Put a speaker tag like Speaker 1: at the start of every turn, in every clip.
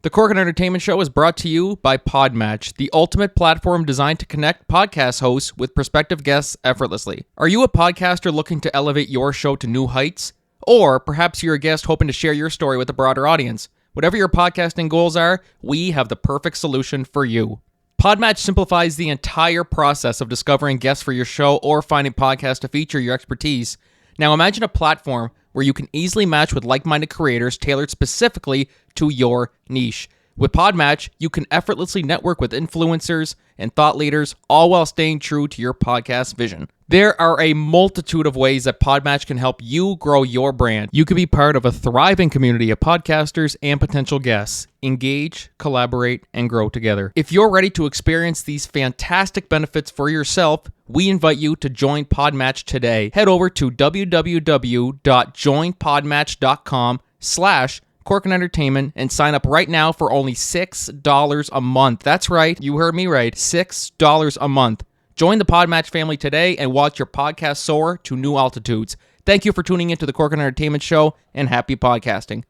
Speaker 1: The Corcoran Entertainment Show is brought to you by Podmatch, the ultimate platform designed to connect podcast hosts with prospective guests effortlessly. Are you a podcaster looking to elevate your show to new heights? Or perhaps you're a guest hoping to share your story with a broader audience? Whatever your podcasting goals are, we have the perfect solution for you. Podmatch simplifies the entire process of discovering guests for your show or finding podcasts to feature your expertise. Now imagine a platform where you can easily match with like-minded creators tailored specifically to your niche. With Podmatch, you can effortlessly network with influencers and thought leaders, all while staying true to your podcast vision. There are a multitude of ways that Podmatch can help you grow your brand. You can be part of a thriving community of podcasters and potential guests. Engage, collaborate, and grow together. If you're ready to experience these fantastic benefits for yourself, we invite you to join Podmatch today. Head over to www.joinpodmatch.com/Corcoran Entertainment and sign up right now for only $6 a month. That's right, you heard me right, $6 a month. Join the Podmatch family today and watch your podcast soar to new altitudes. Thank you for tuning into the Corcoran Entertainment Show, and happy podcasting.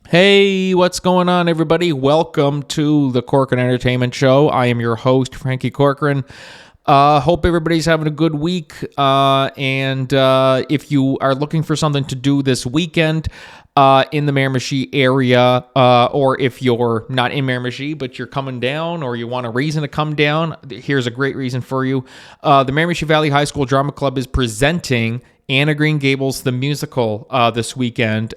Speaker 1: Hey, what's going on, everybody? Welcome to the Corcoran Entertainment Show. I am your host, Frankie Corcoran. Hope everybody's having a good week. And if you are looking for something to do this weekend in the Miramichi area, or if you're not in Miramichi, but you're coming down or you want a reason to come down, here's a great reason for you. The Miramichi Valley High School Drama Club is presenting Anne of Green Gables, the musical, this weekend.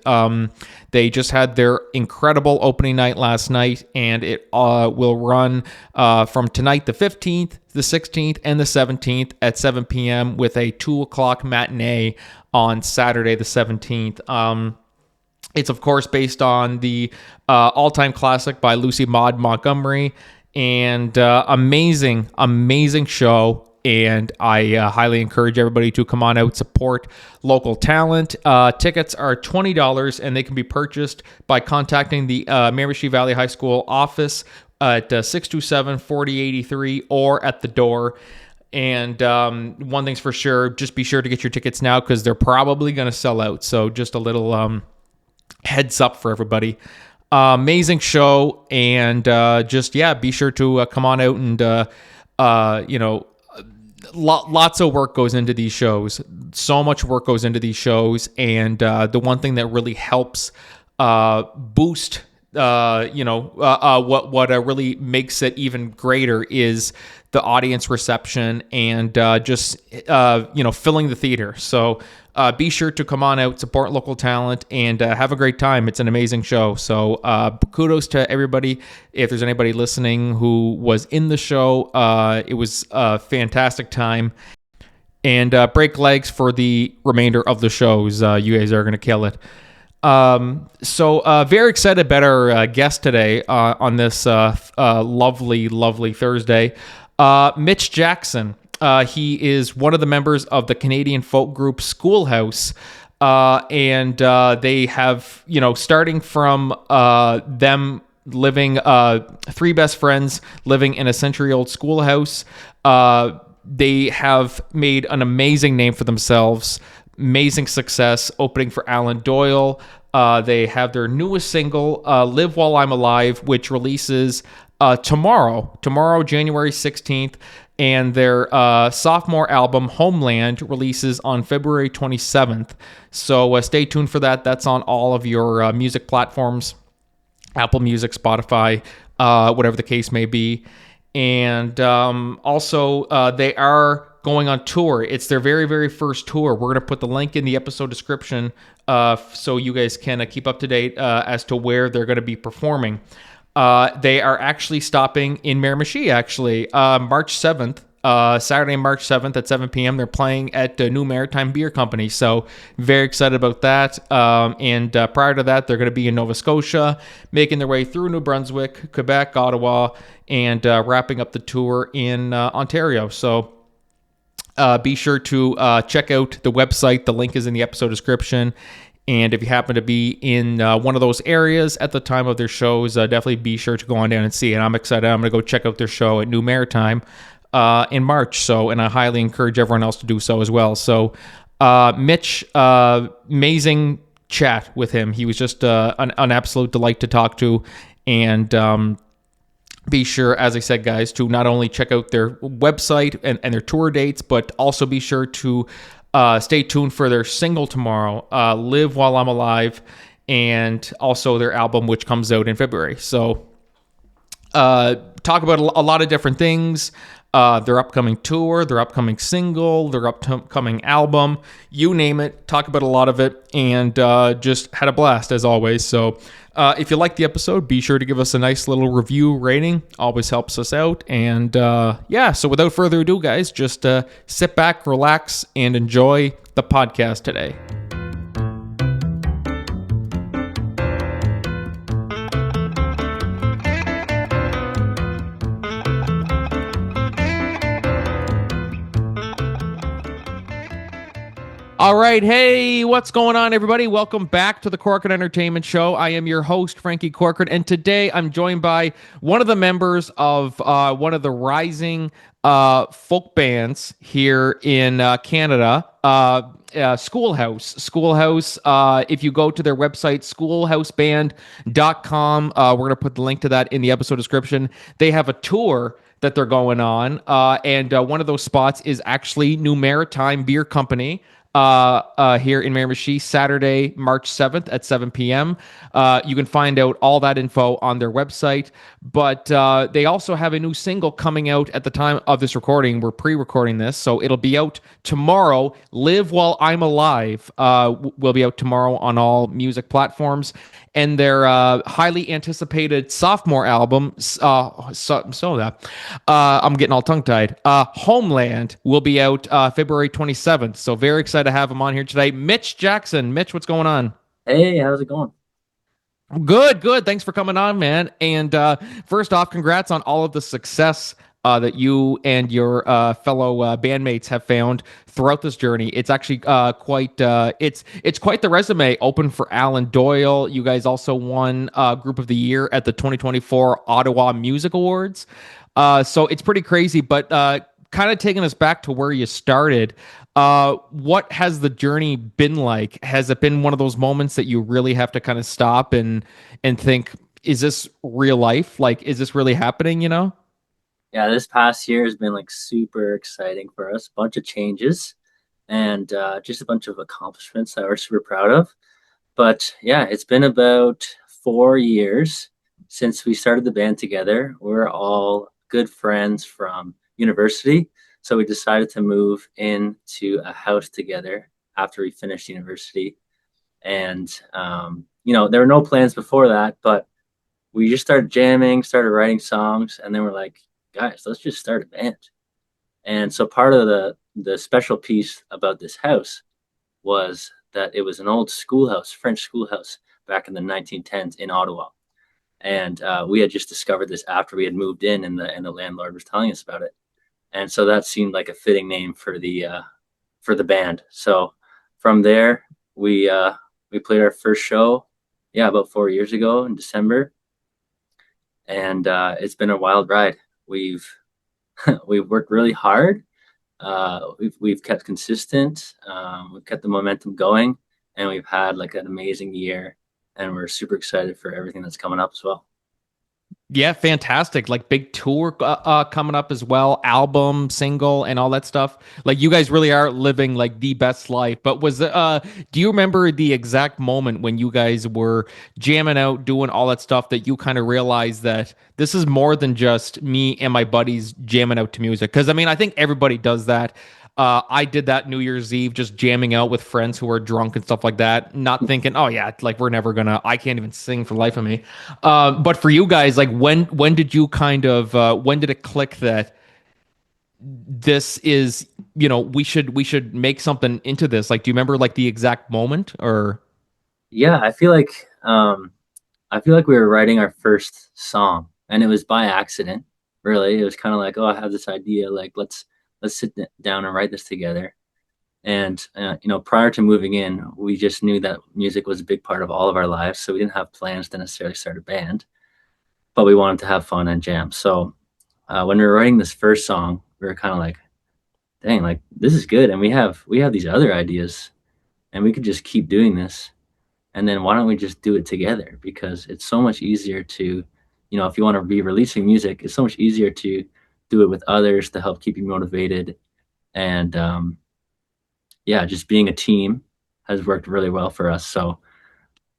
Speaker 1: They just had their incredible opening night last night, and it will run from tonight, the 15th, the 16th, and the 17th at 7 p.m. with a 2 o'clock matinee on Saturday, the 17th. It's, of course, based on the all-time classic by Lucy Maud Montgomery, and amazing show. And I highly encourage everybody to come on out, support local talent. Tickets are $20, and they can be purchased by contacting the Miramichi Valley High School office at 627-4083 or at the door. And one thing's for sure, just be sure to get your tickets now because they're probably going to sell out. So just a little heads up for everybody. Amazing show, and be sure to come on out and lots of work goes into these shows. So much work goes into these shows, and the one thing that really helps boost, what really makes it even greater is the audience reception and filling the theater. So be sure to come on out, support local talent, and have a great time. It's an amazing show. So kudos to everybody. If there's anybody listening who was in the show, it was a fantastic time. And break legs for the remainder of the shows. You guys are going to kill it. Very excited about our guest today on this lovely Thursday. Mitch Jackson. He is one of the members of the Canadian folk group Schoolhouse, and they have, starting from them living, three best friends living in a century-old schoolhouse, they have made an amazing name for themselves, amazing success, opening for Alan Doyle. They have their newest single, Live While I'm Alive, which releases tomorrow, January 16th. And their sophomore album, Homeland, releases on February 27th. So stay tuned for that. That's on all of your music platforms, Apple Music, Spotify, whatever the case may be. And also, they are going on tour. It's their very, very first tour. We're going to put the link in the episode description so you guys can keep up to date as to where they're going to be performing. They are actually stopping in Miramichi, March 7th, Saturday, March 7th at 7 p.m. They're playing at New Maritime Beer Company, so very excited about that. And prior to that, they're going to be in Nova Scotia, making their way through New Brunswick, Quebec, Ottawa, and wrapping up the tour in Ontario. So be sure to check out the website. The link is in the episode description. And if you happen to be in one of those areas at the time of their shows, definitely be sure to go on down and see it. I'm excited. I'm going to go check out their show at New Maritime in March. And I highly encourage everyone else to do so as well. So Mitch, amazing chat with him. He was just an absolute delight to talk to. And be sure, as I said, guys, to not only check out their website and their tour dates, but also be sure to stay tuned for their single tomorrow, Live While I'm Alive, and also their album, which comes out in February. So talk about a lot of different things. Their upcoming tour, their upcoming single, their upcoming album, you name it. Talk about a lot of it, and just had a blast as always. So if you like the episode, be sure to give us a nice little review rating. Always helps us out. And yeah, so without further ado, guys, just sit back, relax, and enjoy the podcast today. All right. Hey, what's going on, everybody? Welcome back to the Corcoran Entertainment Show. I am your host, Frankie Corcoran, and today I'm joined by one of the members of one of the rising folk bands here in Canada, Schoolhouse. Schoolhouse, if you go to their website, schoolhouseband.com, we're going to put the link to that in the episode description. They have a tour that they're going on, and one of those spots is actually New Maritime Beer Company, here in Miramichi, Saturday, March 7th at 7 p.m. You can find out all that info on their website, but they also have a new single coming out at the time of this recording. We're pre-recording this, so it'll be out tomorrow. Live While I'm Alive will be out tomorrow on all music platforms. And their highly anticipated sophomore album, I'm getting all tongue-tied, Homeland, will be out February 27th. So very excited to have him on here today. Mitch Jackson. Mitch, what's going on?
Speaker 2: Hey, how's it going?
Speaker 1: Good, good. Thanks for coming on, man. And first off, congrats on all of the success that you and your fellow bandmates have found throughout this journey. It's actually it's quite the resume. Open for Alan Doyle. You guys also won Group of the Year at the 2024 Ottawa Music Awards. So it's pretty crazy, but kind of taking us back to where you started. What has the journey been like? Has it been one of those moments that you really have to kind of stop and think, is this real life? Like, is this really happening, you know?
Speaker 2: Yeah, this past year has been like super exciting for us. Bunch of changes and just a bunch of accomplishments that we're super proud of. But yeah, it's been about 4 years since we started the band together. We're all good friends from university. So we decided to move into a house together after we finished university. And, there were no plans before that, but we just started jamming, started writing songs, and then we're like, guys, let's just start a band. And so part of the special piece about this house was that it was an old schoolhouse, French schoolhouse back in the 1910s in Ottawa. And we had just discovered this after we had moved in, and the landlord was telling us about it. And so that seemed like a fitting name for the band. So from there, we played our first show, about 4 years ago in December, and it's been a wild ride. We've we've worked really hard. We've kept consistent. We've kept the momentum going, and we've had like an amazing year. And we're super excited for everything that's coming up as well.
Speaker 1: Yeah, fantastic. Like big tour coming up as well, album, single, and all that stuff. Like you guys really are living like the best life. But do you remember the exact moment when you guys were jamming out, doing all that stuff that you kind of realized that this is more than just me and my buddies jamming out to music? Because I mean, I think everybody does that. I did that New Year's Eve, just jamming out with friends who were drunk and stuff like that, not thinking, oh yeah, like I can't even sing for the life of me. But for you guys, like when did you when did it click that this is, we should make something into this? Like, do you remember like the exact moment or?
Speaker 2: Yeah, I feel like we were writing our first song, and it was by accident. Really, it was kind of like, oh, I have this idea, like let's sit down and write this together. And prior to moving in, we just knew that music was a big part of all of our lives, so we didn't have plans to necessarily start a band, but we wanted to have fun and jam. So when we were writing this first song, we were kind of like, dang, like this is good, and we have these other ideas, and we could just keep doing this. And then why don't we just do it together? Because it's so much easier to if you want to be releasing music, it's so much easier to do it with others to help keep you motivated. And yeah, just being a team has worked really well for us. So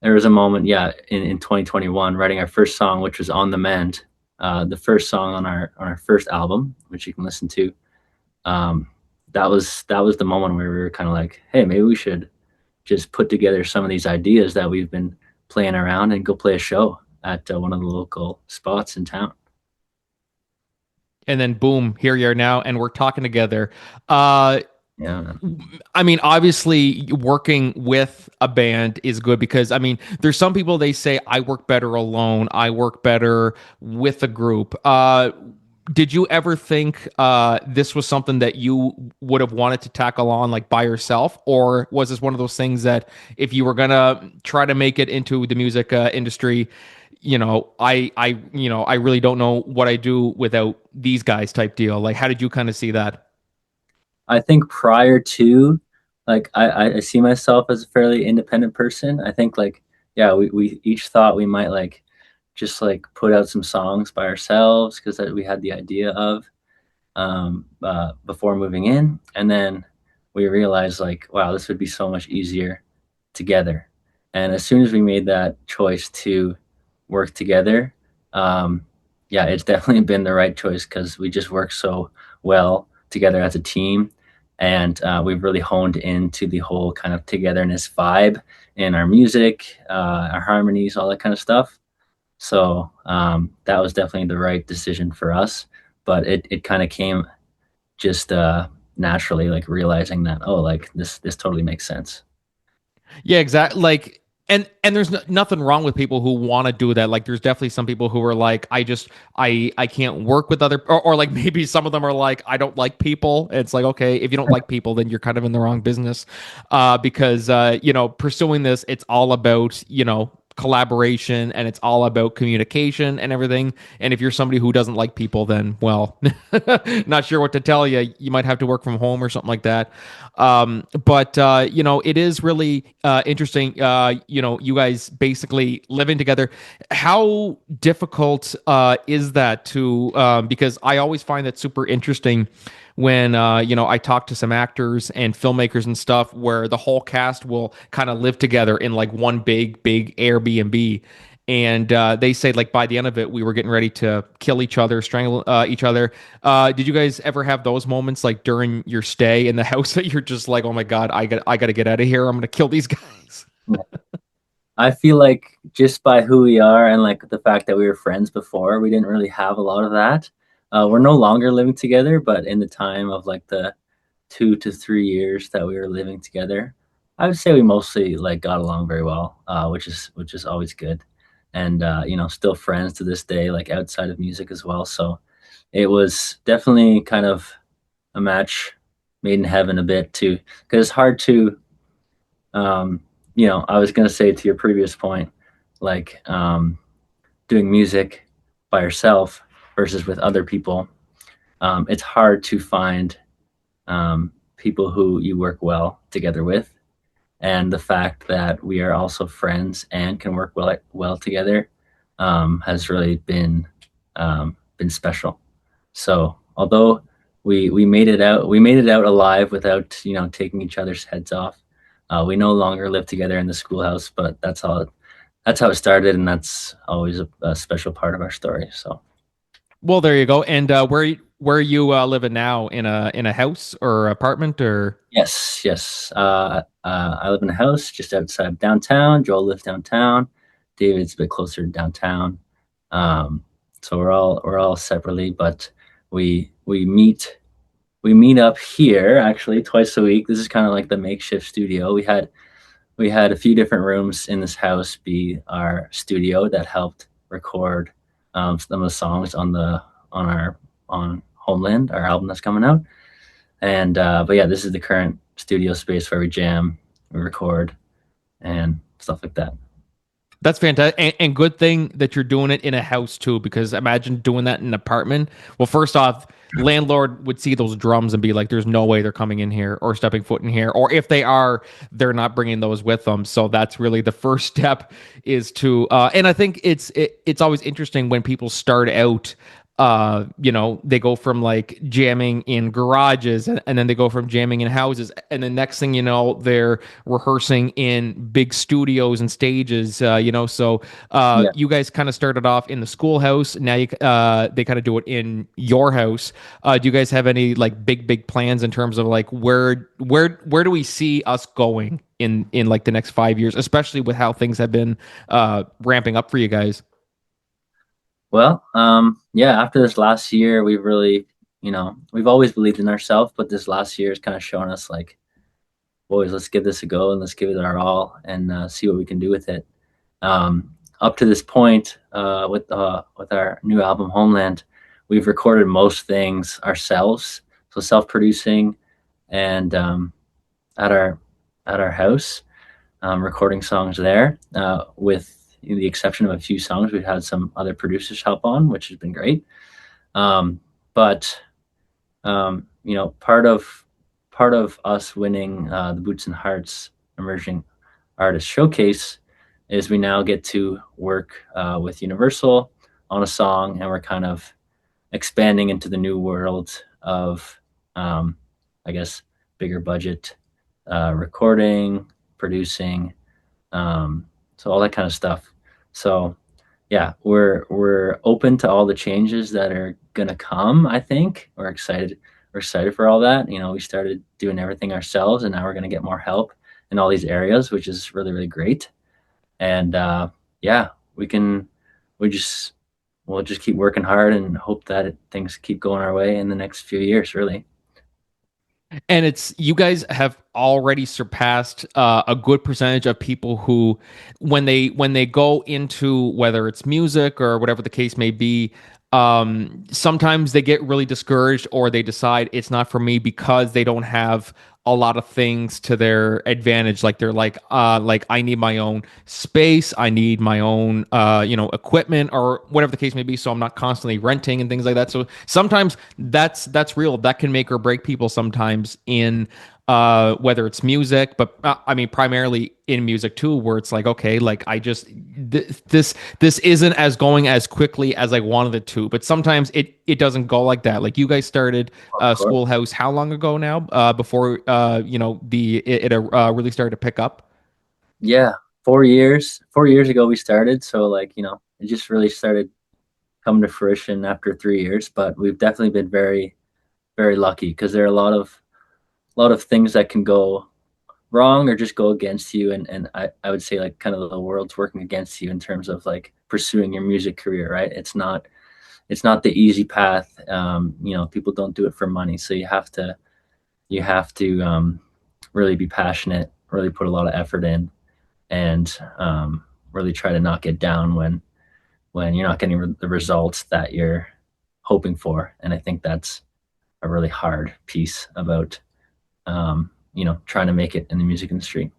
Speaker 2: there was a moment, yeah, in 2021, writing our first song, which was "On the Mend," the first song on our first album, which you can listen to. Um, that was the moment where we were kind of like, hey, maybe we should just put together some of these ideas that we've been playing around and go play a show at one of the local spots in town.
Speaker 1: And then boom, here you are now, and we're talking together. Uh,
Speaker 2: Yeah,
Speaker 1: I mean, obviously, working with a band is good because, I mean, there's some people they say, I work better alone, I work better with a group. Did you ever think this was something that you would have wanted to tackle on like by yourself, or was this one of those things that if you were gonna try to make it into the music industry, I really don't know what I do without these guys type deal? Like, how did you kind of see that?
Speaker 2: I think prior to, like, I see myself as a fairly independent person. I think, like, yeah, we each thought we might like just like put out some songs by ourselves because we had the idea of before moving in, and then we realized like, wow, this would be so much easier together. And as soon as we made that choice to work together, um, yeah, it's definitely been the right choice because we just work so well together as a team. And we've really honed into the whole kind of togetherness vibe in our music, our harmonies, all that kind of stuff. So that was definitely the right decision for us. But it kind of came just naturally, like realizing that, oh, like this totally makes sense.
Speaker 1: Yeah, exactly. Like, and there's nothing wrong with people who want to do that. Like, there's definitely some people who are like, I can't work with other, or like maybe some of them are like, I don't like people. It's like, okay, if you don't like people, then you're kind of in the wrong business, because pursuing this, it's all about collaboration and it's all about communication and everything. And if you're somebody who doesn't like people, then well, not sure what to tell you. You might have to work from home or something like that. But it is really interesting. You guys basically living together. How difficult is that to? Because I always find that super interesting when I talk to some actors and filmmakers and stuff where the whole cast will kind of live together in like one big Airbnb. And they say like by the end of it, we were getting ready to kill each other, strangle each other. Did you guys ever have those moments like during your stay in the house that you're just like, oh my god, I got to get out of here. I'm gonna kill these guys.
Speaker 2: I feel like just by who we are and like the fact that we were friends before, we didn't really have a lot of that. We're no longer living together, but in the time of like the 2 to 3 years that we were living together, I would say we mostly like got along very well, which is always good. And still friends to this day, like outside of music as well. So it was definitely kind of a match made in heaven a bit too, because it's hard to I was going to say to your previous point, like doing music by yourself versus with other people, it's hard to find people who you work well together with. And the fact that we are also friends and can work well together has really been special. So although we made it out alive without taking each other's heads off. We no longer live together in the schoolhouse, but that's how it started, and that's always a special part of our story. So
Speaker 1: Well, there you go. And where are you living now, in a house or apartment or?
Speaker 2: yes, yes, I live in a house just outside of downtown. Joel lives downtown. David's a bit closer to downtown. Um, so we're all separately, but we meet up here actually twice a week. This is kind of like the makeshift studio. We had a few different rooms in this house be our studio that helped record some of the songs on Homeland, our album that's coming out. And but yeah, this is the current studio space where we jam, we record, and stuff like that.
Speaker 1: That's fantastic, and good thing that you're doing it in a house too, because imagine doing that in an apartment. Well, first off, landlord would see those drums and be like, "There's no way they're coming in here or stepping foot in here," or if they are, they're not bringing those with them. So that's really the first step is to. And I think it's always interesting when people start out, they go from like jamming in garages, and then they go from jamming in houses, and the next thing you know, they're rehearsing in big studios and stages. So
Speaker 2: Yeah.
Speaker 1: you guys kind of started off in the schoolhouse. Now they kind of do it in your house. Do you guys have any like big plans in terms of like where do we see us going in like the next 5 years, especially with how things have been ramping up for you guys?
Speaker 2: Well, yeah, after this last year, we've really, we've always believed in ourselves, but this last year has kind of shown us like, boys, let's give this a go and let's give it our all and see what we can do with it. Up to this point, with our new album Homeland, we've recorded most things ourselves, so self-producing, and at our house, recording songs there. With the exception of a few songs, we've had some other producers help on, which has been great. But part of us winning the Boots and Hearts Emerging Artist Showcase is we now get to work with Universal on a song, and we're kind of expanding into the new world of, I guess, bigger budget recording, producing, so all that kind of stuff. So yeah, we're open to all the changes that are gonna come. I think we're excited. We're excited for all that. We started doing everything ourselves, and now we're gonna get more help in all these areas, which is really really great. And yeah, we can. We just we'll just keep working hard and hope that things keep going our way in the next few years. Really.
Speaker 1: And it's you guys have already surpassed a good percentage of people who, when they go into whether it's music or whatever the case may be, sometimes they get really discouraged or they decide it's not for me because they don't have a lot of things to their advantage. Like they're like I need my own space, I need my own equipment or whatever the case may be, so I'm not constantly renting and things like that. So sometimes that's real. That can make or break people sometimes in whether it's music, but I mean primarily in music too, where it's like, okay, like I just this isn't as going as quickly as I wanted it to. But sometimes it doesn't go like that. Like you guys started
Speaker 2: Of course.
Speaker 1: Schoolhouse how long ago now? Before it really started to pick up.
Speaker 2: Yeah, 4 years. 4 years ago we started, so like it just really started coming to fruition after 3 years. But we've definitely been very very lucky because there are a lot of things that can go wrong or just go against you, and I would say like kind of the world's working against you in terms of like pursuing your music career, right? It's not the easy path. People don't do it for money, so you have to really be passionate, really put a lot of effort in, and really try to not get down when you're not getting the results that you're hoping for. And I think that's a really hard piece about trying to make it in the music industry.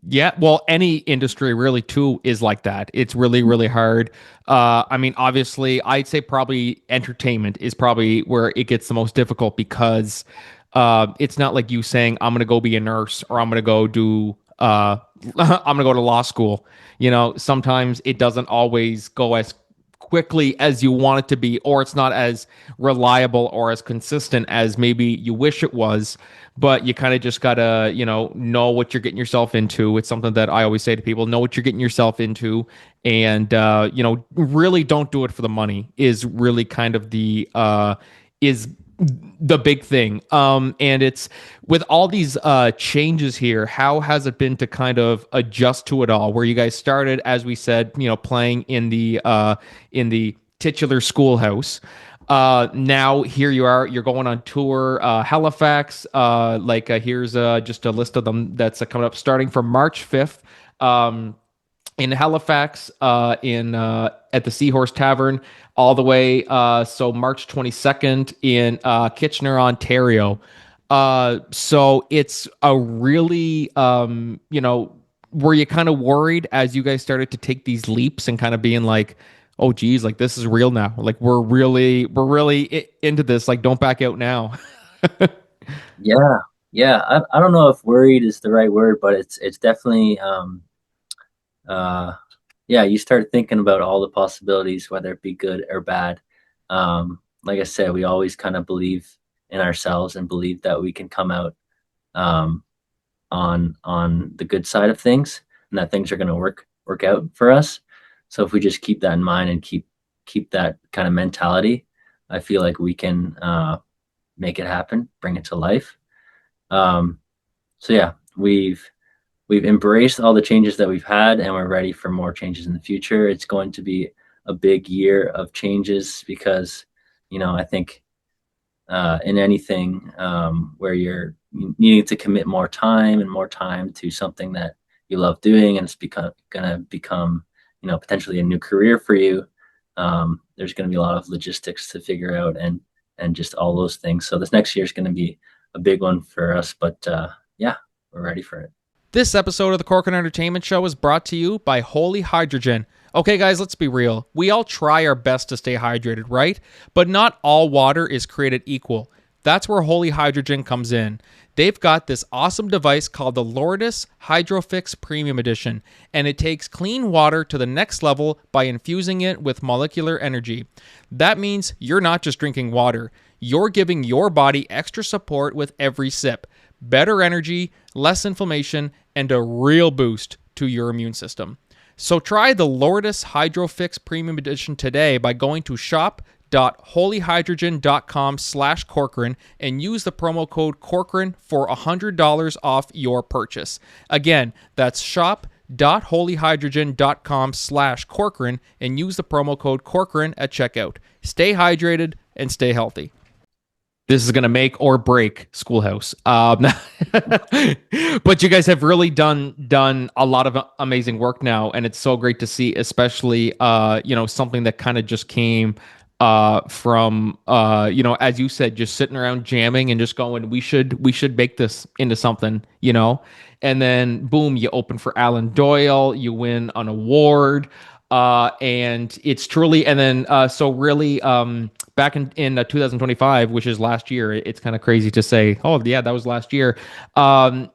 Speaker 1: Yeah, well, any industry really too is like that. It's really, really hard. I mean, obviously, I'd say probably entertainment is probably where it gets the most difficult because it's not like you saying, I'm going to go be a nurse or I'm going to go do, I'm going to go to law school. Sometimes it doesn't always go as quickly as you want it to be, or it's not as reliable or as consistent as maybe you wish it was. But you kind of just gotta, know what you're getting yourself into. It's something that I always say to people: know what you're getting yourself into, and really don't do it for the money. Is really kind of is the big thing. And it's with all these changes here, how has it been to kind of adjust to it all? Where you guys started, as we said, playing in the titular schoolhouse. Now here you are, you're going on tour, Halifax. Here's just a list of them that's coming up starting from March 5th. In Halifax, in at the Seahorse Tavern, all the way. So March 22nd in Kitchener, Ontario. So it's a really were you kind of worried as you guys started to take these leaps and kind of being like, oh geez, like this is real now, like we're really into this, like don't back out now?
Speaker 2: Yeah, yeah. I don't know if worried is the right word, but it's definitely uh yeah, you start thinking about all the possibilities, whether it be good or bad. Like I said, we always kind of believe in ourselves and believe that we can come out um on the good side of things and that things are going to work out for us. So if we just keep that in mind and keep that kind of mentality, I feel like we can make it happen, bring it to life. Um, so yeah, we've embraced all the changes that we've had, and we're ready for more changes in the future. It's going to be a big year of changes because, I think in anything where you're needing to commit more time and more time to something that you love doing, and it's gonna become, potentially a new career for you. There's going to be a lot of logistics to figure out and just all those things. So this next year is going to be a big one for us, but yeah, we're ready for it.
Speaker 1: This episode of the Corcoran Entertainment Show is brought to you by Holy Hydrogen. Okay, guys, let's be real. We all try our best to stay hydrated, right? But not all water is created equal. That's where Holy Hydrogen comes in. They've got this awesome device called the Lourdes Hydrofix Premium Edition, and it takes clean water to the next level by infusing it with molecular energy. That means you're not just drinking water, you're giving your body extra support with every sip. Better energy, less inflammation, and a real boost to your immune system. So try the Lourdes Hydrofix Premium Edition today by going to shop.holyhydrogen.com/Corcoran and use the promo code Corcoran for $100 off your purchase. Again, that's shop.holyhydrogen.com/Corcoran and use the promo code Corcoran at checkout. Stay hydrated and stay healthy. This is going to make or break Schoolhouse. But you guys have really done a lot of amazing work now, and it's so great to see, especially something that kind of just came from as you said, just sitting around jamming and just going, we should make this into something, and then boom, you open for Alan Doyle, you win an award. And it's truly, and then so really, back in 2025, which is last year, it's kind of crazy to say, oh yeah, that was last year. The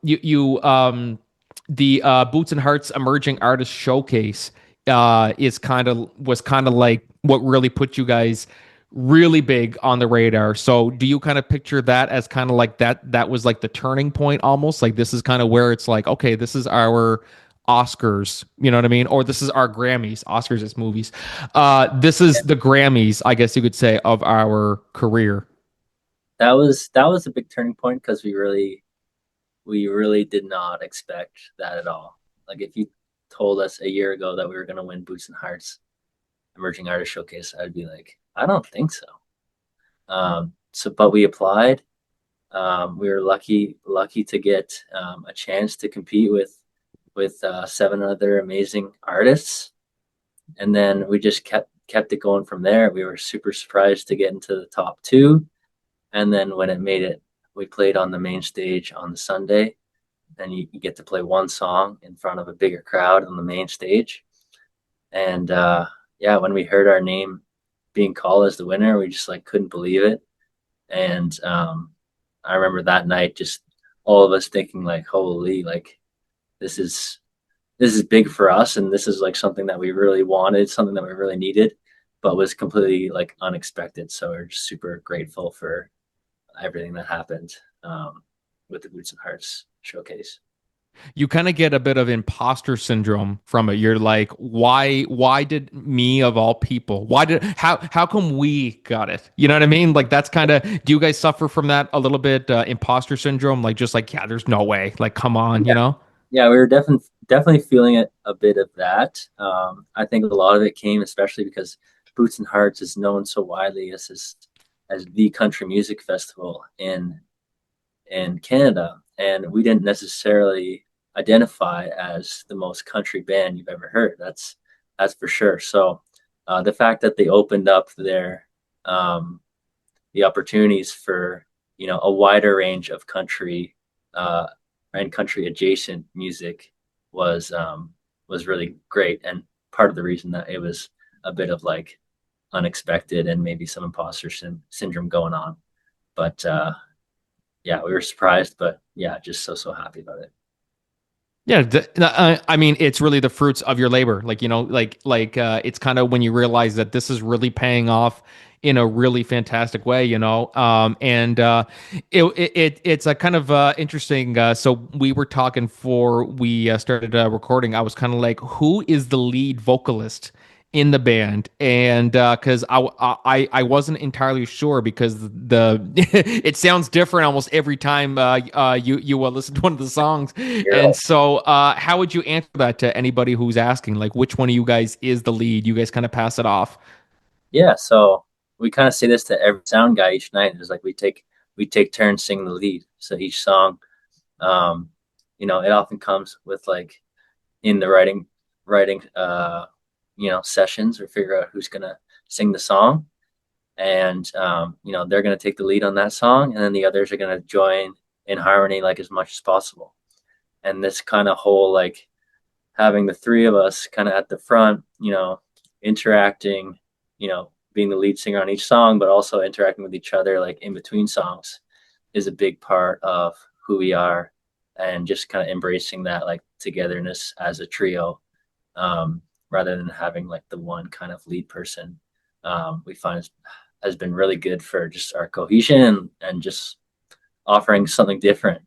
Speaker 1: Boots and Hearts Emerging Artist Showcase was kind of like what really put you guys really big on the radar. So do you kind of picture that as kind of like that was like the turning point, almost like this is kind of where it's like, okay, this is our Oscars, you know what I mean? Or this is our Grammys. Oscars is movies. This is the Grammys, I guess you could say, of our career.
Speaker 2: That was a big turning point because we really did not expect that at all. Like if you told us a year ago that we were going to win Boots and Hearts Emerging Artist Showcase, I'd be like, I don't think so. But we applied. We were lucky to get a chance to compete with 7 other amazing artists, and then we just kept it going from there. We were super surprised to get into the top two, and then when it made it, we played on the main stage on the Sunday, and you get to play one song in front of a bigger crowd on the main stage. And yeah, when we heard our name being called as the winner, we just like couldn't believe it. And I remember that night, just all of us thinking like, holy, like this is big for us, and this is like something that we really wanted, something that we really needed, but was completely like unexpected. So we're just super grateful for everything that happened with the Boots and Hearts showcase.
Speaker 1: You kind of get a bit of imposter syndrome from it. You're like, why did me of all people? How come we got it? You know what I mean? Like that's kind of, do you guys suffer from that a little bit, imposter syndrome? Like just like, yeah, there's no way. Like, come on,
Speaker 2: Yeah, yeah, we were definitely feeling it a bit of that. I think a lot of it came especially because Boots and Hearts is known so widely as the country music festival in Canada, and we didn't necessarily identify as the most country band you've ever heard. That's for sure. So the fact that they opened up um, the opportunities for a wider range of country uh, and country adjacent music was was really great, and part of the reason that it was a bit of like unexpected and maybe some imposter syndrome going on. But yeah, we were surprised, but yeah, just so happy about it.
Speaker 1: Yeah, I mean, it's really the fruits of your labor. Like, it's kind of when you realize that this is really paying off in a really fantastic way, and it's a kind of interesting. So we were talking before we started recording. I was kind of like, who is the lead vocalist in the band? And because I wasn't entirely sure, because the it sounds different almost every time you listen to one of the songs.
Speaker 2: You're
Speaker 1: And
Speaker 2: right.
Speaker 1: so how would you answer that to anybody who's asking, like, which one of you guys is the lead? You guys kind of pass it off.
Speaker 2: Yeah, so we kind of say this to every sound guy each night. It's like we take turns singing the lead. So each song, um, it often comes with like in the writing sessions, or figure out who's gonna sing the song, and they're gonna take the lead on that song, and then the others are gonna join in harmony like as much as possible. And this kind of whole like having the three of us kind of at the front, interacting, being the lead singer on each song, but also interacting with each other like in between songs, is a big part of who we are, and just kind of embracing that like togetherness as a trio, rather than having like the one kind of lead person. We find has been really good for just our cohesion, and just offering something different,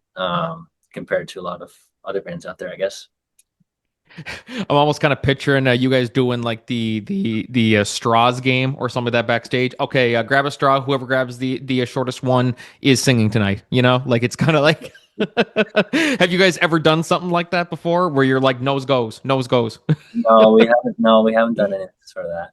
Speaker 2: compared to a lot of other bands out there, I guess.
Speaker 1: I'm almost kind of picturing you guys doing like the straws game or something like that backstage. Okay, grab a straw. Whoever grabs the shortest one is singing tonight. Like it's kind of like. Have you guys ever done something like that before, where you're like nose goes, nose goes?
Speaker 2: No, we haven't. No, we haven't done anything for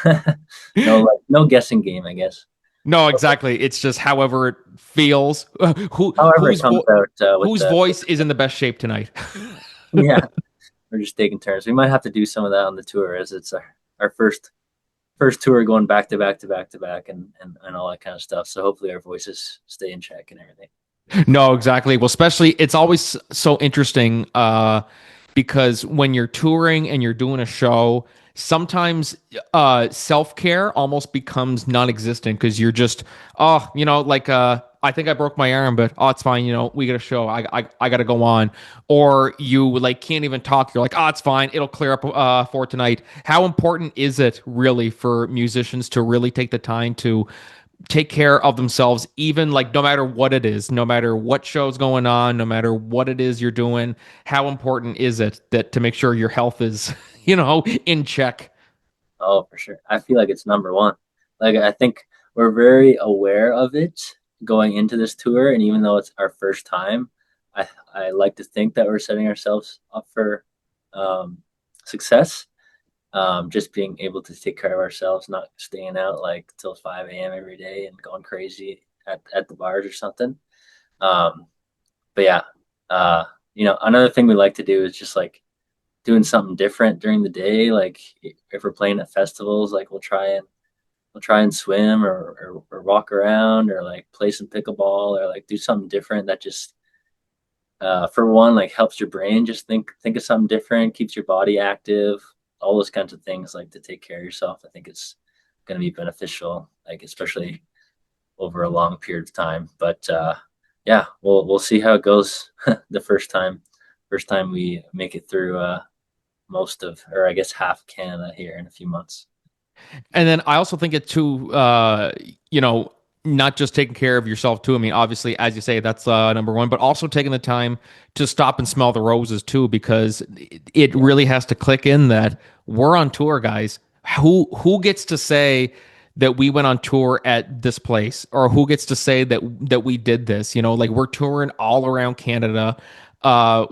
Speaker 2: that. No, like no guessing game, I guess.
Speaker 1: No, exactly. It's just however it feels. Who
Speaker 2: However, it
Speaker 1: whose
Speaker 2: comes
Speaker 1: vo-
Speaker 2: out with
Speaker 1: whose
Speaker 2: the
Speaker 1: voice is in the best shape tonight?
Speaker 2: yeah. We're just taking turns. We might have to do some of that on the tour, as it's our first tour going back to back to back to back, and all that kind of stuff. So hopefully our voices stay in check and everything.
Speaker 1: No, exactly. Well, especially it's always so interesting because when you're touring and you're doing a show, sometimes self-care almost becomes non-existent, because you're just, oh, like I think I broke my arm, but oh, it's fine. We got a show. I got to go on. Or you like can't even talk. You're like, oh, it's fine. It'll clear up for tonight. How important is it really for musicians to really take the time to take care of themselves, even like no matter what it is, no matter what show's going on, no matter what it is you're doing? How important is it that to make sure your health is, in check?
Speaker 2: Oh, for sure. I feel like it's number one. Like I think we're very aware of it going into this tour, and even though it's our first time, I like to think that we're setting ourselves up for um, success. Just being able to take care of ourselves, not staying out like till 5 a.m. every day and going crazy at the bars or something. Um, but yeah, uh, another thing we like to do is just like doing something different during the day. Like if we're playing at festivals, like we'll try and swim, or walk around, or like play some pickleball, or like do something different that just for one like helps your brain just think of something different, keeps your body active, all those kinds of things, like to take care of yourself. I think it's going to be beneficial, like especially over a long period of time. But yeah, we'll see how it goes the first time we make it through most of, or I guess half Canada here in a few months.
Speaker 1: And then I also think it too, not just taking care of yourself too. I mean, obviously, as you say, that's number one, but also taking the time to stop and smell the roses too, because it
Speaker 2: Yeah.
Speaker 1: really has to click in that we're on tour, guys. Who gets to say that we went on tour at this place, or who gets to say that we did this? Like we're touring all around Canada.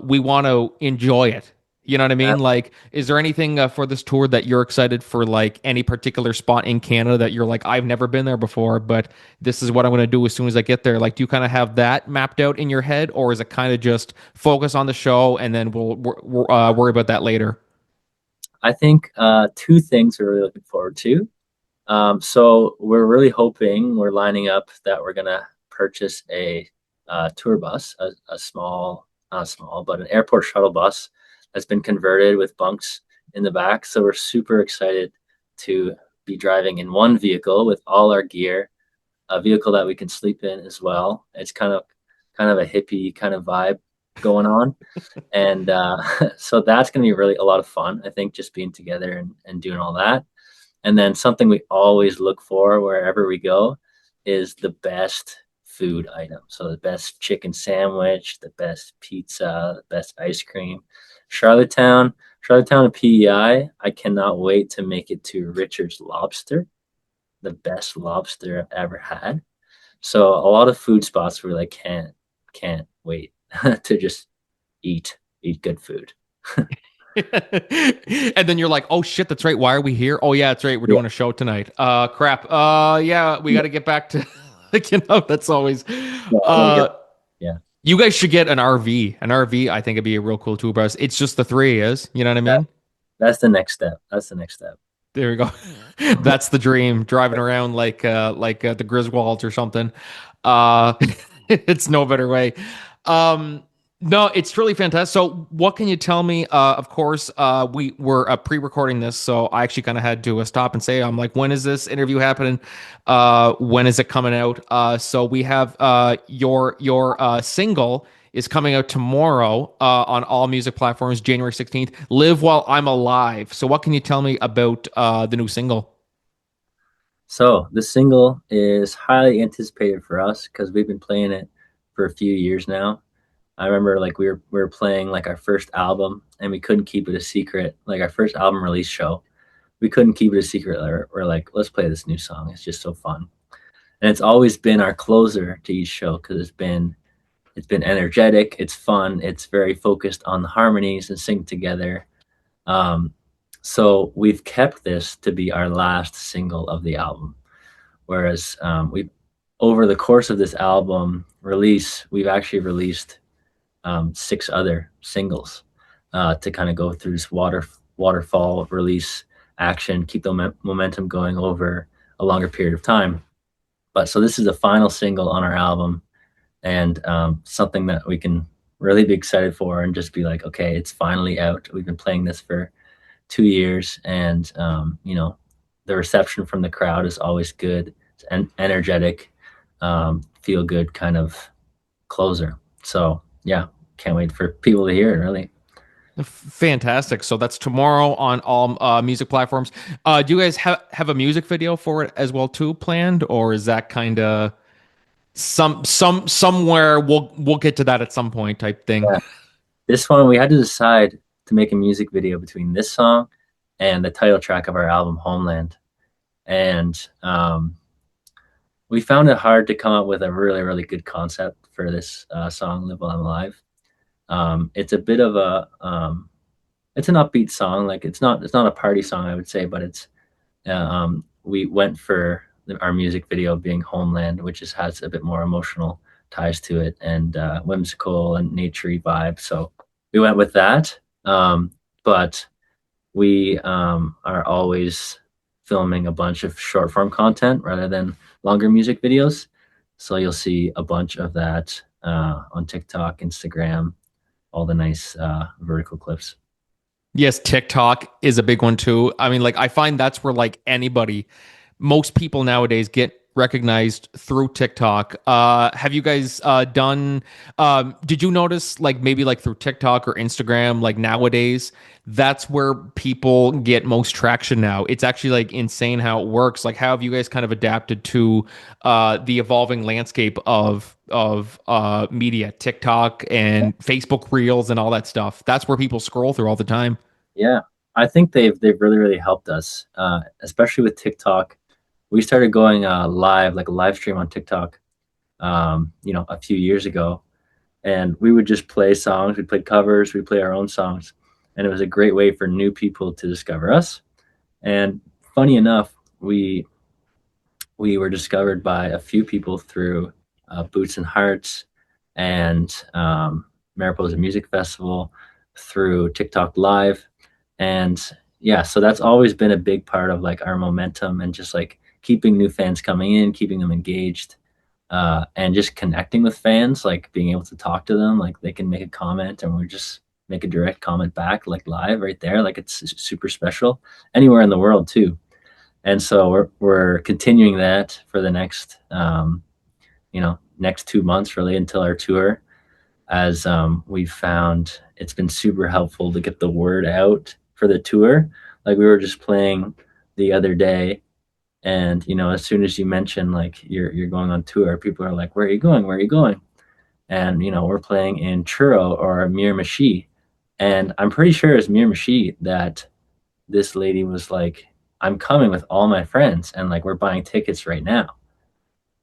Speaker 1: We want to enjoy it. You know what I mean? Like, is there anything for this tour that you're excited for? Like any particular spot in Canada that you're like, I've never been there before, but this is what I'm going to do as soon as I get there. Like, do you kind of have that mapped out in your head, or is it kind of just focus on the show and then we'll worry about that later?
Speaker 2: I think two things we're really looking forward to. So we're really hoping, we're lining up that we're gonna purchase a tour bus, a small, not small, but an airport shuttle bus has been converted with bunks in the back. So we're super excited to be driving in one vehicle with all our gear, a vehicle that we can sleep in as well. It's kind of a hippie kind of vibe going on. And so that's going to be really a lot of fun, I think, just being together and doing all that. And then something we always look for wherever we go is the best food item. So the best chicken sandwich, the best pizza, the best ice cream. Charlottetown, Charlottetown and PEI, I cannot wait to make it to Richard's Lobster, the best lobster I've ever had. So a lot of food spots where like can't wait to just eat good food.
Speaker 1: And then you're like, oh shit, that's right. Why are we here? Oh yeah, that's right. We're
Speaker 2: Yeah,
Speaker 1: doing a show tonight. Crap. Yeah, we got to get back to, like, that's always,
Speaker 2: yeah, I want to
Speaker 1: uh,
Speaker 2: get yeah.
Speaker 1: you guys should get an RV. An RV, I think it'd be a real cool tour bus. It's just the three is, you know what I
Speaker 2: That,
Speaker 1: mean?
Speaker 2: that's the next step. That's the next step.
Speaker 1: There we go. That's the dream. Driving around like the Griswolds or something. Uh, it's no better way. Um, no, it's really fantastic. So, what can you tell me? Of course, we were pre-recording this, so I actually kind of had to stop and say, I'm like, when is this interview happening? When is it coming out? So we have your single is coming out tomorrow on all music platforms, January 16th. Live While I'm Alive. So, what can you tell me about the new single?
Speaker 2: So the single is highly anticipated for us because we've been playing it for a few years now. I remember like we were playing like our first album and we couldn't keep it a secret. Like our first album release show, we couldn't keep it a secret. We're like, let's play this new song. It's just so fun. And it's always been our closer to each show because it's been energetic, it's fun, it's very focused on the harmonies and sing together. Um, so we've kept this to be our last single of the album. Whereas we, over the course of this album release, we've actually released six other singles to kind of go through this waterfall release action, keep the momentum going over a longer period of time. But so this is the final single on our album, and something that we can really be excited for and just be like, okay, it's finally out. We've been playing this for 2 years, and the reception from the crowd is always good. It's energetic, feel good kind of closer. So yeah, can't wait for people to hear it. Really.
Speaker 1: Fantastic. So that's tomorrow on all music platforms. Do you guys have a music video for it as well too planned, or is that kind of somewhere we'll get to that at some point type thing?
Speaker 2: Yeah. This one we had to decide to make a music video between this song and the title track of our album Homeland, and we found it hard to come up with a really really good concept for this song "Live While I'm Alive." It's a bit of a it's an upbeat song. Like it's not a party song, I would say, but it's we went for our music video being Homeland, which has a bit more emotional ties to it and whimsical and naturey vibe. So we went with that. But we are always filming a bunch of short form content rather than longer music videos. So you'll see a bunch of that on TikTok, Instagram, all the nice vertical clips.
Speaker 1: Yes, TikTok is a big one too. I mean, like I find that's where like anybody, most people nowadays get recognized through TikTok. Have you guys done did you notice like maybe like through TikTok or Instagram, like nowadays, that's where people get most traction now. It's actually like insane how it works. Like how have you guys kind of adapted to the evolving landscape of media, TikTok and Facebook Reels and all that stuff? That's where people scroll through all the time.
Speaker 2: Yeah, I think they've really really helped us, especially with TikTok. We started going live, like a live stream on TikTok, a few years ago, and we would just play songs. We played covers, we play our own songs, and it was a great way for new people to discover us. And funny enough, we were discovered by a few people through Boots and Hearts and Mariposa Music Festival, through TikTok Live, and yeah, so that's always been a big part of like our momentum and just like keeping new fans coming in, keeping them engaged, and just connecting with fans, like being able to talk to them, like they can make a comment, and we're just make a direct comment back, like live right there. Like it's super special anywhere in the world too. And so we're continuing that for the next next 2 months really until our tour, as we've found it's been super helpful to get the word out for the tour. Like we were just playing the other day, and as soon as you mention like you're going on tour, people are like, "Where are you going? Where are you going?" And we're playing in Truro or Miramichi, and I'm pretty sure it's Miramichi that this lady was like, "I'm coming with all my friends, and like we're buying tickets right now."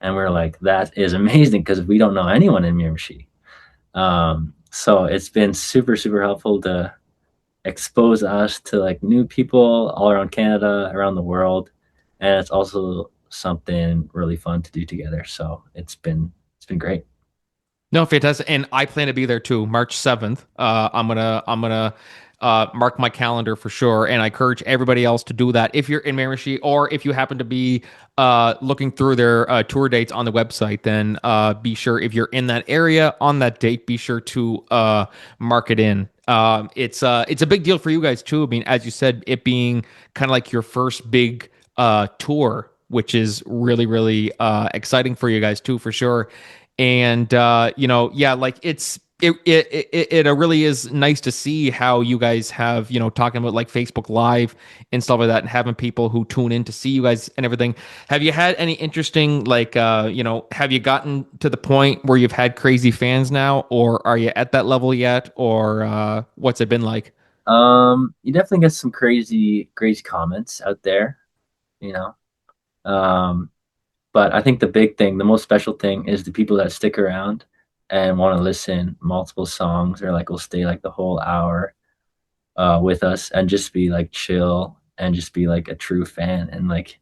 Speaker 2: And we're like, "That is amazing because we don't know anyone in Miramichi." So it's been super, super helpful to expose us to like new people all around Canada, around the world, and it's also something really fun to do together. So it's been great.
Speaker 1: No, fantastic. And I plan to be there too, March 7th. I'm gonna mark my calendar for sure. And I encourage everybody else to do that if you're in Miramichi, or if you happen to be looking through their tour dates on the website, then be sure, if you're in that area on that date, be sure to mark it in. It's a big deal for you guys too. I mean, as you said, it being kind of like your first big tour, which is really, really exciting for you guys too, for sure. And yeah, like it really is nice to see how you guys have, talking about like Facebook Live and stuff like that, and having people who tune in to see you guys and everything. Have you had any interesting, like, have you gotten to the point where you've had crazy fans now, or are you at that level yet, or what's it been like?
Speaker 2: You definitely get some crazy, crazy comments out there, you know. Um, but I think the big thing, the most special thing, is the people that stick around and want to listen multiple songs, or like will stay like the whole hour with us and just be like chill and just be like a true fan. And like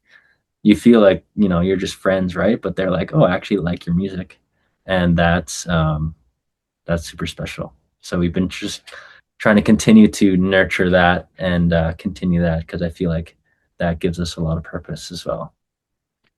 Speaker 2: you feel like you're just friends, right? But they're like, "Oh, I actually like your music," and that's super special. So we've been just trying to continue to nurture that and continue that, because I feel like that gives us a lot of purpose as well.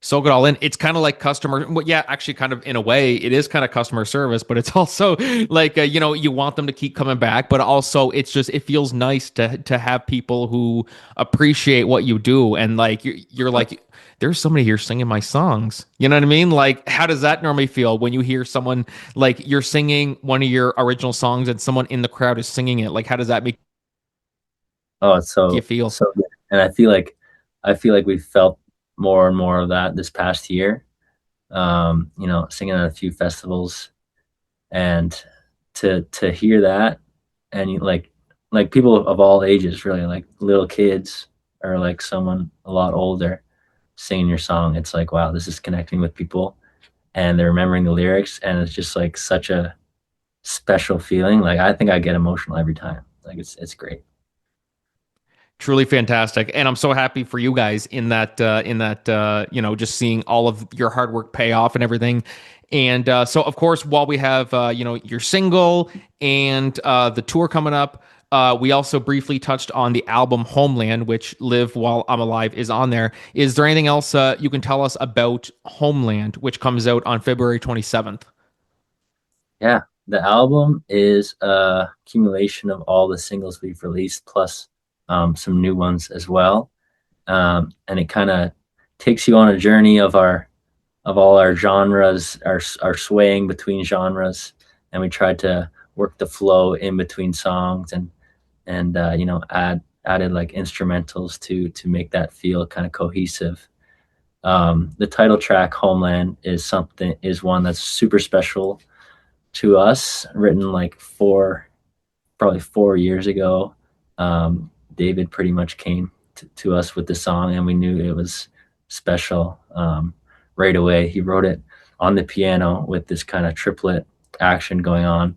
Speaker 1: Soak it all in. It's kind of like customer. Well, yeah, actually, kind of in a way, it is kind of customer service, but it's also like you want them to keep coming back, but also it feels nice to have people who appreciate what you do, and like you're like, there's somebody here singing my songs. You know what I mean? Like, how does that normally feel when you hear someone, like, you're singing one of your original songs and someone in the crowd is singing it? Like, how does that make
Speaker 2: Oh, it's
Speaker 1: you
Speaker 2: so
Speaker 1: feel?
Speaker 2: so good. And I feel like we've felt more and more of that this past year. Singing at a few festivals, and to hear that, and like people of all ages, really, like little kids or like someone a lot older singing your song. It's like, wow, this is connecting with people, and they're remembering the lyrics, and it's just like such a special feeling. Like I think I get emotional every time. Like it's great.
Speaker 1: Truly fantastic, and I'm so happy for you guys in that just seeing all of your hard work pay off and everything. And so, of course, while we have your single and the tour coming up, we also briefly touched on the album Homeland, which Live While I'm Alive is on there. Is there anything else you can tell us about Homeland, which comes out on February 27th?
Speaker 2: Yeah, the album is a accumulation of all the singles we've released, plus some new ones as well. And it kind of takes you on a journey of all our genres, our swaying between genres, and we tried to work the flow in between songs, and added like instrumentals to make that feel kind of cohesive. The title track "Homeland" is one that's super special to us, written like probably 4 years ago. David pretty much came to us with the song, and we knew it was special right away. He wrote it on the piano with this kind of triplet action going on,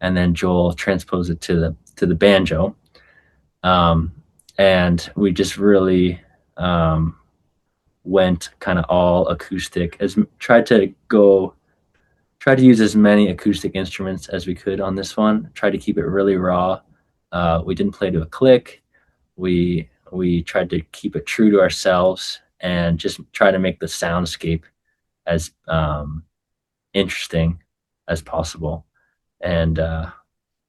Speaker 2: and then Joel transposed it to the banjo, um, and we just really went kind of all acoustic. As tried to use as many acoustic instruments as we could on this one. Tried to keep it really raw. We didn't play to a click. We tried to keep it true to ourselves and just try to make the soundscape as interesting as possible. And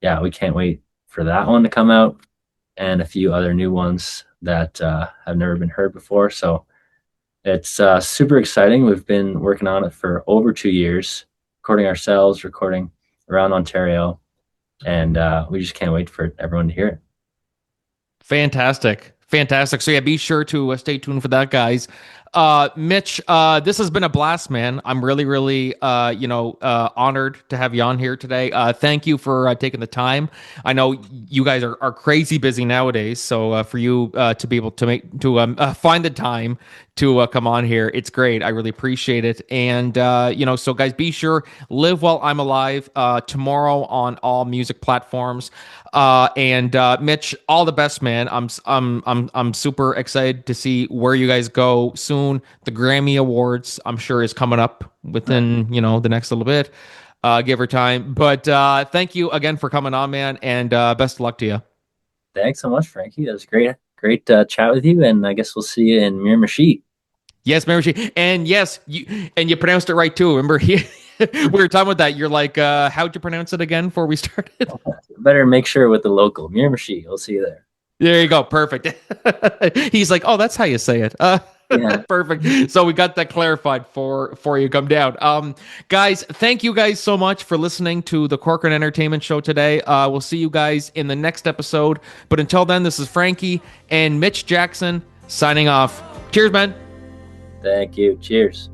Speaker 2: yeah, we can't wait for that one to come out, and a few other new ones that have never been heard before. So it's super exciting. We've been working on it for over 2 years, recording ourselves, recording around Ontario, and we just can't wait for everyone to hear it.
Speaker 1: Fantastic. Fantastic. So yeah, be sure to stay tuned for that, guys. Mitch, this has been a blast, man. I'm really, really, honored to have you on here today. Thank you for taking the time. I know you guys are crazy busy nowadays, so for you to be able to find the time to come on here, it's great. I really appreciate it. And so guys, be sure live while I'm alive tomorrow on all music platforms. And Mitch, all the best, man. I'm super excited to see where you guys go soon. The Grammy Awards, I'm sure, is coming up within the next little bit, give her time. But thank you again for coming on, man, and best of luck to you.
Speaker 2: Thanks so much, Frankie. That was great chat with you, and I guess we'll see you in Miramichi.
Speaker 1: Yes, Mary, and yes, you pronounced it right too. Remember, we were talking about that. You're like, how'd you pronounce it again before we started?
Speaker 2: Better make sure with the local Miramichi. We'll see you there.
Speaker 1: There you go. Perfect. He's like, oh, that's how you say it.
Speaker 2: Yeah.
Speaker 1: Perfect. So we got that clarified for you come down. Guys, thank you guys so much for listening to the Corcoran Entertainment Show today. We'll see you guys in the next episode. But until then, this is Frankie and Mitch Jackson signing off. Cheers, man.
Speaker 2: Thank you. Cheers.